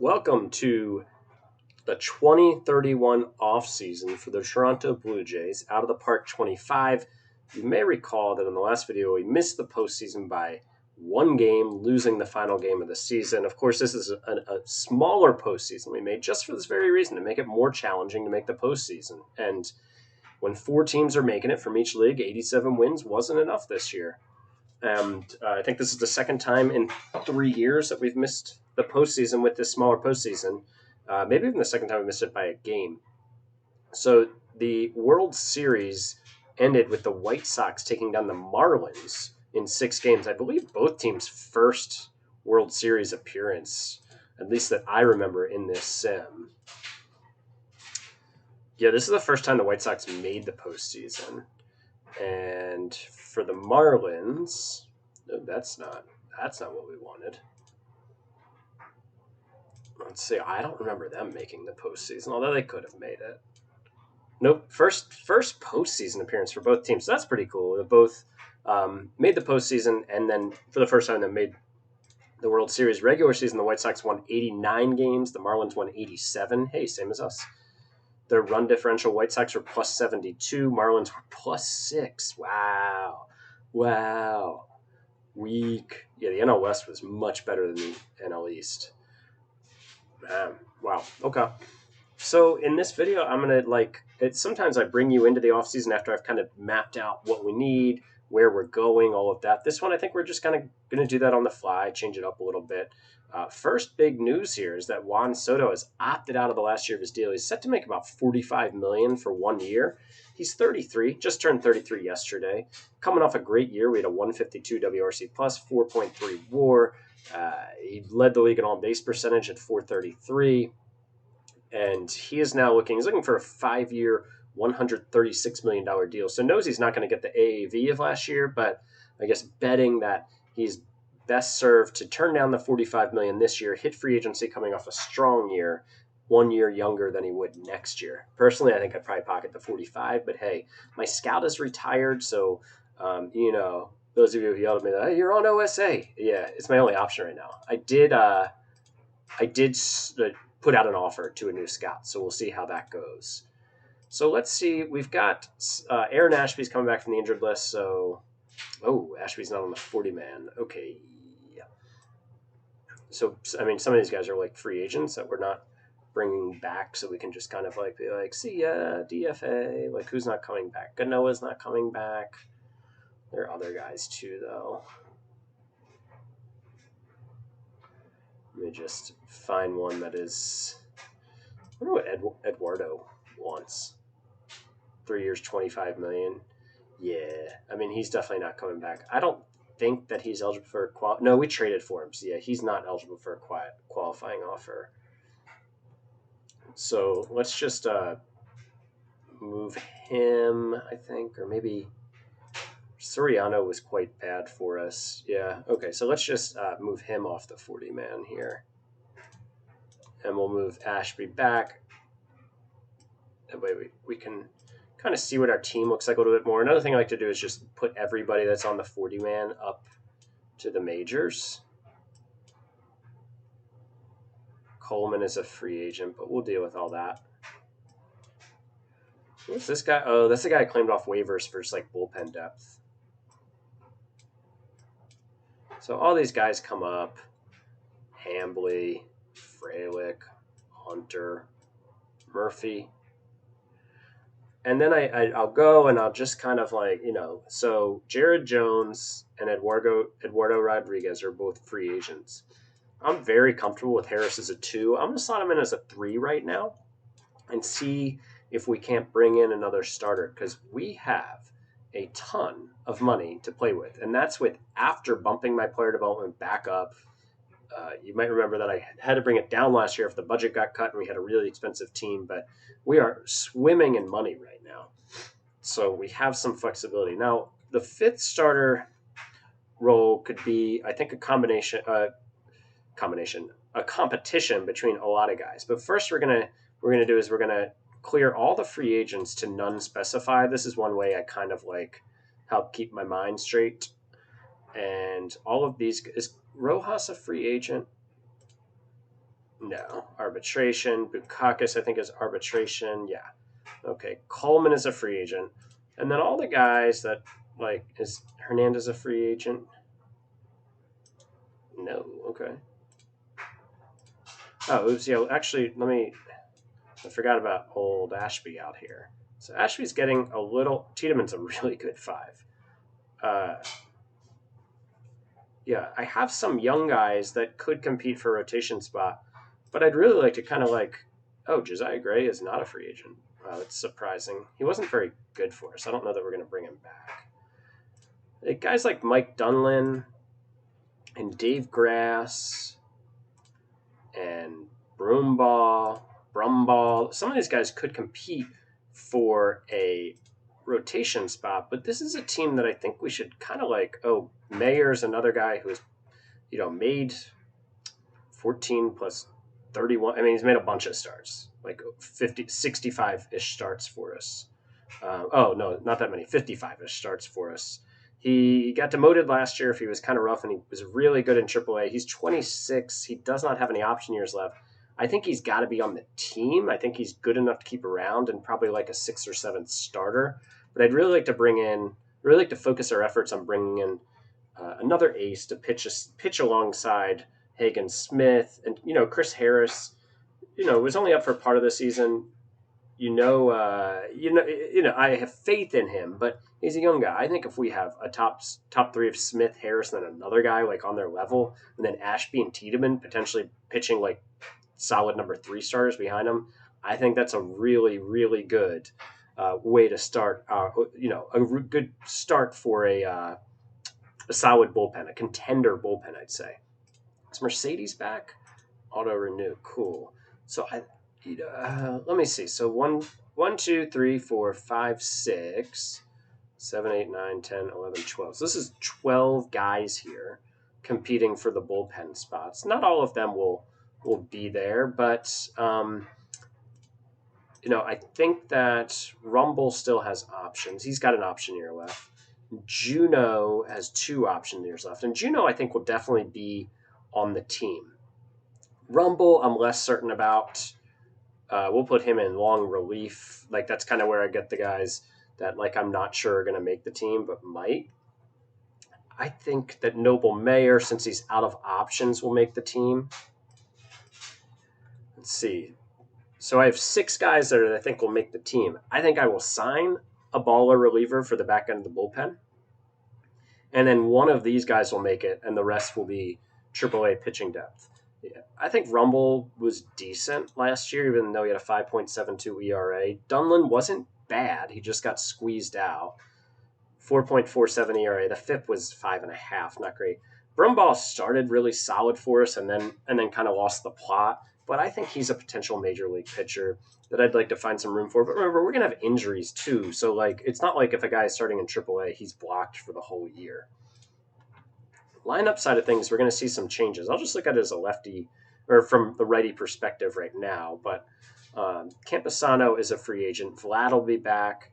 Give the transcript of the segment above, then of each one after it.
Welcome to the 2031 offseason for the Toronto Blue Jays. Out of the Park 25. You may recall that in the last video we missed the postseason by one game, losing the final game of the season. Of course, this is a smaller postseason we made just for this very reason, to make it more challenging to make the postseason. And when four teams are making it from each league, 87 wins wasn't enough this year. And I think this is the second time in 3 years that we've missed the postseason with this smaller postseason. Maybe even the second time we missed it by a game. So the World Series ended with the White Sox taking down the Marlins in 6 games. I believe both teams' first World Series appearance, at least that I remember in this sim. Yeah, this is the first time the White Sox made the postseason. And for the Marlins, no, that's not what we wanted. Let's see. I don't remember them making the postseason, although they could have made it. Nope. First postseason appearance for both teams. So that's pretty cool. They both made the postseason, and then for the first time they made the World Series. Regular season, the White Sox won 89 games. The Marlins won 87. Hey, same as us. Their run differential, White Sox were plus 72. Marlins were plus 6. Wow. Weak. Yeah, the NL West was much better than the NL East. Wow. Okay. So in this video, I'm going to sometimes I bring you into the offseason after I've kind of mapped out what we need, where we're going, all of that. This one, I think we're just kind of going to do that on the fly, change it up a little bit. First big news here is that Juan Soto has opted out of the last year of his deal. He's set to make about $45 million for 1 year. He's 33, just turned 33 yesterday. Coming off a great year, we had a 152 WRC plus, 4.3 WAR. He led the league in on-base percentage at 433. And he's looking for a 5-year, $136 million deal. So knows he's not going to get the AAV of last year, but I guess betting that he's best served to turn down the $45 million this year, hit free agency coming off a strong year, 1 year younger than he would next year. Personally, I think I'd probably pocket the 45, but hey, my scout is retired, so those of you who yelled at me that, hey, you're on OSA. Yeah, it's my only option right now. I did put out an offer to a new scout, so we'll see how that goes. So let's see. We've got Aaron Ashby's coming back from the injured list. So, Ashby's not on the 40-man. Okay. So, I mean, some of these guys are like free agents that we're not bringing back, so we can just kind of be like, see ya, DFA. Like, who's not coming back? Ganoa's not coming back. There are other guys too, though. Let me just find one that is. I wonder what Eduardo wants. 3 years, $25 million. Yeah, I mean, he's definitely not coming back. I don't think that he's eligible for a No, we traded for him. So yeah, he's not eligible for a qualifying offer. So let's just move him, I think, or maybe Soriano was quite bad for us. Yeah, okay, so let's just move him off the 40-man here. And we'll move Ashby back. That way we can kind of see what our team looks like a little bit more. Another thing I like to do is just put everybody that's on the 40-man up to the majors. Coleman is a free agent, but we'll deal with all that. Who's this guy? Oh, that's the guy I claimed off waivers for just like bullpen depth. So all these guys come up. Hambly, Fralick, Hunter, Murphy. And then I'll go and I'll just kind of so Jared Jones and Eduardo Rodriguez are both free agents. I'm very comfortable with Harris as a 2. I'm going to slot him in as a 3 right now and see if we can't bring in another starter, because we have a ton of money to play with. And that's with after bumping my player development back up. You might remember that I had to bring it down last year if the budget got cut and we had a really expensive team, but we are swimming in money right now. So we have some flexibility. Now, the 5th starter role could be, I think, a competition between a lot of guys. But first we're gonna clear all the free agents to none specified. This is one way I kind of help keep my mind straight. And all of these, is Rojas a free agent? No. Arbitration. Bukakis, I think, is arbitration. Yeah. Okay. Coleman is a free agent. And then all the guys that, like, is Hernandez a free agent? No. Okay. Oh, oops. Yeah, actually, I forgot about old Ashby out here. So Ashby's getting a little. Tiedemann's a really good 5. Uh, yeah, I have some young guys that could compete for a rotation spot, but I'd really like to kind of like. Oh, Josiah Gray is not a free agent. Wow, that's surprising. He wasn't very good for us. I don't know that we're going to bring him back. Like, guys like Mike Dunlin and Dave Grass and Brumball. Some of these guys could compete for a rotation spot, but this is a team that I think we should kind of like. Oh, Mayer's another guy who's made 14 plus 31. I mean, he's made a bunch of starts, like 50, 65-ish starts for us. Oh, no, not that many, 55-ish starts for us. He got demoted last year if he was kind of rough, and he was really good in AAA. He's 26. He does not have any option years left. I think he's got to be on the team. I think he's good enough to keep around and probably like a 6th or 7th starter. But I'd really like to focus our efforts on bringing in another ace to pitch alongside Hagen Smith, and Chris Harris. Was only up for part of the season. I have faith in him, but he's a young guy. I think if we have a top 3 of Smith, Harris, and then another guy like on their level, and then Ashby and Tiedemann potentially pitching like solid number 3 starters behind them, I think that's a really, really good way to start. A good start for a solid bullpen, a contender bullpen, I'd say. Is Mercedes back? Auto renew, cool. So let me see. So 1, 2, 3, 4, 5, 6, 7, 8, 9, 10, 11, 12. So this is 12 guys here competing for the bullpen spots. Not all of them will be there, but I think that Rumble still has options. He's got an option year left. Juno has 2 option years left, and Juno I think will definitely be on the team. Rumble, I'm less certain about. We'll put him in long relief. Like, that's kind of where I get the guys that, like, I'm not sure are going to make the team, but might. I think that Noble Mayer, since he's out of options, will make the team. Let's see. So I have 6 guys that I think will make the team. I think I will sign a baller reliever for the back end of the bullpen. And then one of these guys will make it, and the rest will be AAA pitching depth. Yeah, I think Rumble was decent last year, even though he had a 5.72 ERA. Dunlin wasn't bad. He just got squeezed out. 4.47 ERA. The FIP was 5.5. Not great. Brumball started really solid for us, and then kind of lost the plot. But I think he's a potential major league pitcher that I'd like to find some room for. But remember, we're gonna have injuries too, so like it's not like if a guy is starting in AAA, he's blocked for the whole year. Lineup side of things, we're going to see some changes. I'll just look at it as a lefty, or from the righty perspective right now. But Campusano is a free agent. Vlad will be back.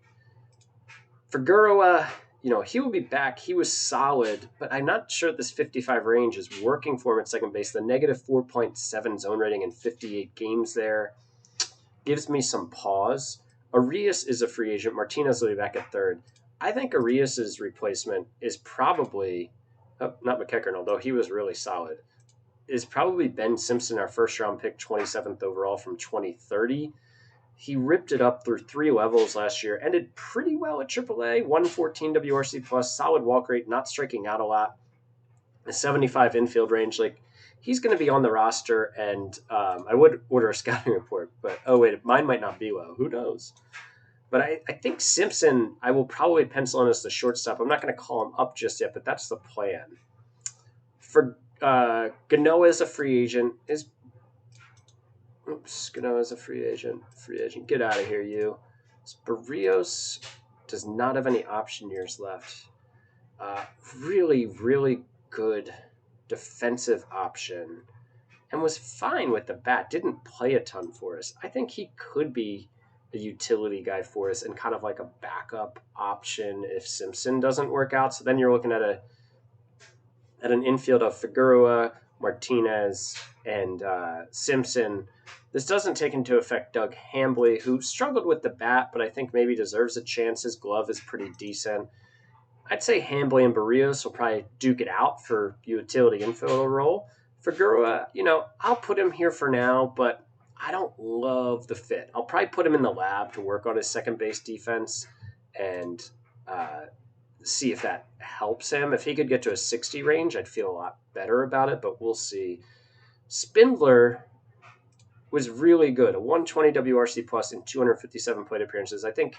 Figueroa, he will be back. He was solid, but I'm not sure this 55 range is working for him at second base. The negative 4.7 zone rating in 58 games there gives me some pause. Arias is a free agent. Martinez will be back at third. I think Arias' replacement is probably... not McEachern, although he was really solid, is probably Ben Simpson, our first-round pick, 27th overall from 2030. He ripped it up through 3 levels last year, ended pretty well at AAA, 114 WRC+, solid walk rate, not striking out a lot, a 75 infield range. Like, he's going to be on the roster, and I would order a scouting report, but, oh, wait, mine might not be low. Who knows? But I think Simpson, I will probably pencil in as the shortstop. I'm not going to call him up just yet, but that's the plan. For Ganoa is a free agent. Ganoa is a free agent. Get out of here, you. Barrios does not have any option years left. Really, really good defensive option. And was fine with the bat. Didn't play a ton for us. I think he could be a utility guy for us and kind of like a backup option if Simpson doesn't work out. So then you're looking at an infield of Figueroa, Martinez, and Simpson. This doesn't take into effect Doug Hambley, who struggled with the bat, but I think maybe deserves a chance. His glove is pretty decent. I'd say Hambley and Barrios will probably duke it out for utility infielder role. Figueroa, I'll put him here for now, but I don't love the fit. I'll probably put him in the lab to work on his second base defense and see if that helps him. If he could get to a 60 range, I'd feel a lot better about it, but we'll see. Spindler was really good, a 120 WRC plus in 257 plate appearances. I think,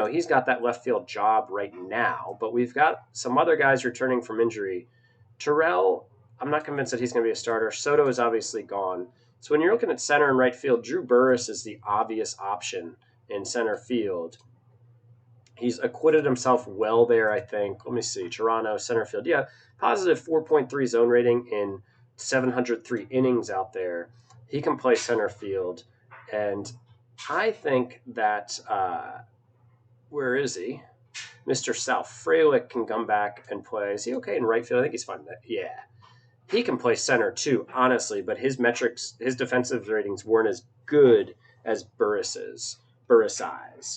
he's got that left field job right now, but we've got some other guys returning from injury. Terrell, I'm not convinced that he's going to be a starter. Soto is obviously gone. So when you're looking at center and right field, Drew Burris is the obvious option in center field. He's acquitted himself well there, I think. Let me see. Toronto, center field. Yeah, positive 4.3 zone rating in 703 innings out there. He can play center field. And I think that, where is he? Mr. Sal Frelick can come back and play. Is he okay in right field? I think he's fine. Yeah. He can play center too, honestly, but his metrics, his defensive ratings weren't as good as Burris's. Burrisai.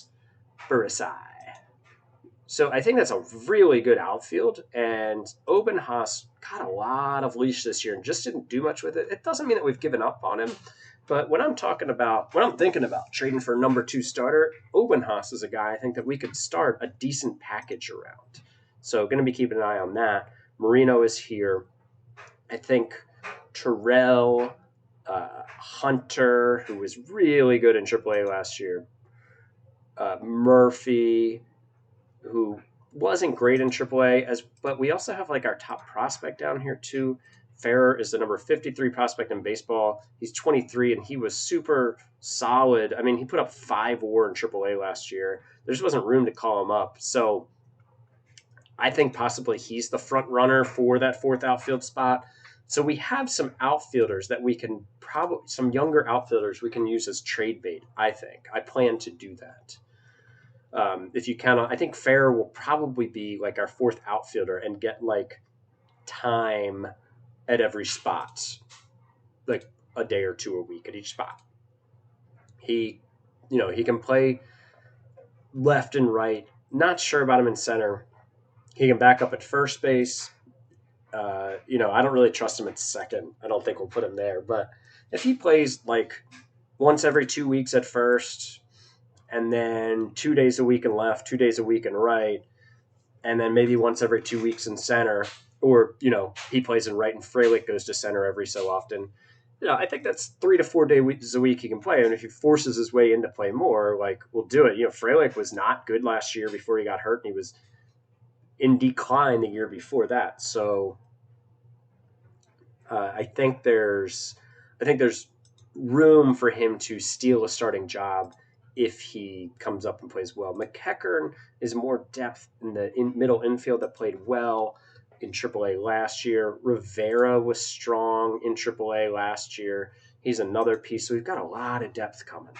So I think that's a really good outfield, and Obenhaus got a lot of leash this year and just didn't do much with it. It doesn't mean that we've given up on him, but when I'm thinking about trading for a number 2 starter, Obenhaus is a guy I think that we could start a decent package around. So going to be keeping an eye on that. Marino is here. I think Terrell, Hunter, who was really good in AAA last year, Murphy, who wasn't great in AAA, but we also have like our top prospect down here too. Farrer is the number 53 prospect in baseball. He's 23, and he was super solid. I mean, he put up 5 WAR in AAA last year. There just wasn't room to call him up. So I think possibly he's the front runner for that 4th outfield spot. So we have some outfielders that we can some younger outfielders we can use as trade bait, I think. I plan to do that. If you count on, I think Farrer will probably be like our 4th outfielder and get like time at every spot, like a day or 2 a week at each spot. He can play left and right. Not sure about him in center. He can back up at first base. I don't really trust him at second. I don't think we'll put him there. But if he plays like once every 2 weeks at first, and then 2 days a week in left, 2 days a week in right, and then maybe once every 2 weeks in center, or, he plays in right and Frelick goes to center every so often, I think that's 3 to 4 days a week he can play. And if he forces his way in to play more, like, we'll do it. Frelick was not good last year before he got hurt, and he was in decline the year before that. So I think there's room for him to steal a starting job if he comes up and plays well. McEachern is more depth in the middle infield that played well in AAA last year. Rivera was strong in AAA last year. He's another piece. So we've got a lot of depth coming.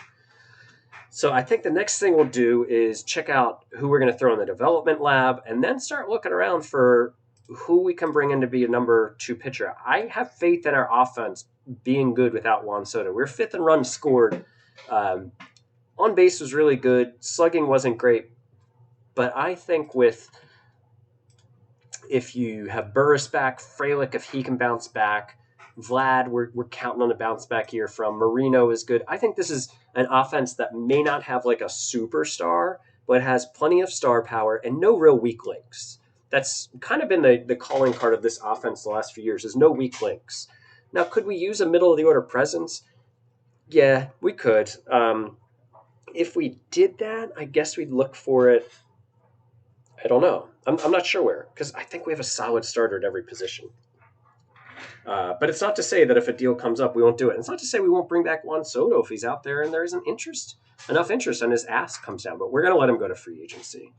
So I think the next thing we'll do is check out who we're going to throw in the development lab and then start looking around for who we can bring in to be a number 2 pitcher. I have faith in our offense being good without Juan Soto. We're 5th in runs scored. On base was really good. Slugging wasn't great. But I think if you have Burris back, Frelick, if he can bounce back, Vlad, we're counting on a bounce back here from. Marino is good. I think this is an offense that may not have like a superstar, but has plenty of star power and no real weak links. That's kind of been the calling card of this offense the last few years, is no weak links. Now, could we use a middle-of-the-order presence? Yeah, we could. If we did that, I guess we'd look for it. I don't know. I'm not sure where, because I think we have a solid starter at every position. But it's not to say that if a deal comes up, we won't do it. It's not to say we won't bring back Juan Soto if he's out there and there isn't enough interest and his ask comes down. But we're going to let him go to free agency.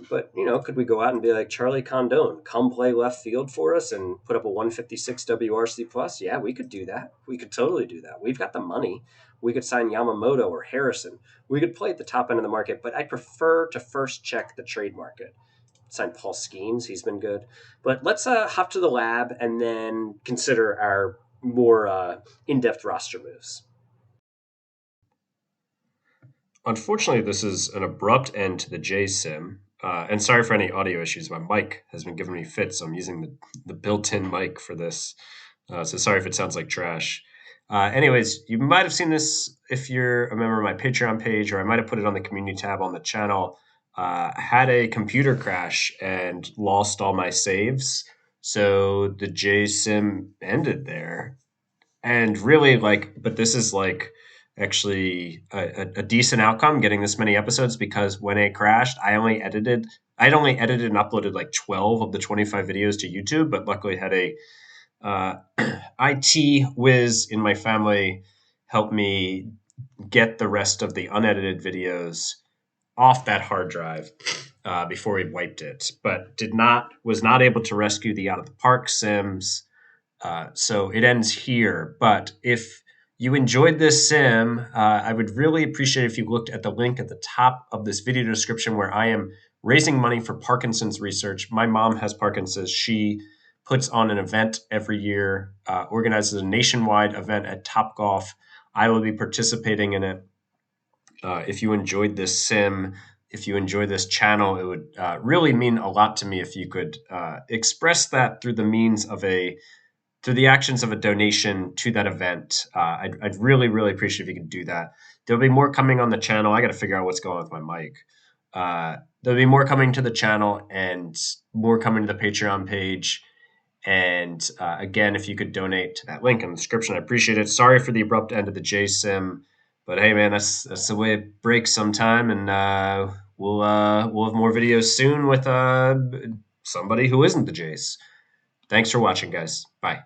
But, could we go out and be like Charlie Condon, come play left field for us and put up a 156 WRC plus? Yeah, we could do that. We could totally do that. We've got the money. We could sign Yamamoto or Harrison. We could play at the top end of the market, but I prefer to first check the trade market. signed Paul Skeens. He's been good. But let's hop to the lab and then consider our more in-depth roster moves. Unfortunately, this is an abrupt end to the Jays sim. And sorry for any audio issues. My mic has been giving me fits, so I'm using the built-in mic for this. So sorry if it sounds like trash. Anyways, you might have seen this if you're a member of my Patreon page, or I might have put it on the community tab on the channel. Had a computer crash and lost all my saves. So the J sim ended there. And really, but this is actually a decent outcome getting this many episodes, because when it crashed, I'd only edited and uploaded like 12 of the 25 videos to YouTube, but luckily had a IT whiz in my family help me get the rest of the unedited videos off that hard drive before he wiped it, but was not able to rescue the out of the park sims. So it ends here. But if you enjoyed this sim, I would really appreciate if you looked at the link at the top of this video description, where I am raising money for Parkinson's research. My mom has Parkinson's. She puts on an event every year, organizes a nationwide event at Topgolf. I will be participating in it. If you enjoyed this sim, if you enjoy this channel, it would really mean a lot to me if you could express that through the actions of a donation to that event. I'd really, really appreciate if you could do that. There'll be more coming on the channel. I got to figure out what's going on with my mic. There'll be more coming to the channel and more coming to the Patreon page. And again, if you could donate to that link in the description, I appreciate it. Sorry for the abrupt end of the JSIM, but hey, man, that's the way it breaks sometime. And we'll have more videos soon with somebody who isn't the Jays. Thanks for watching, guys. Bye.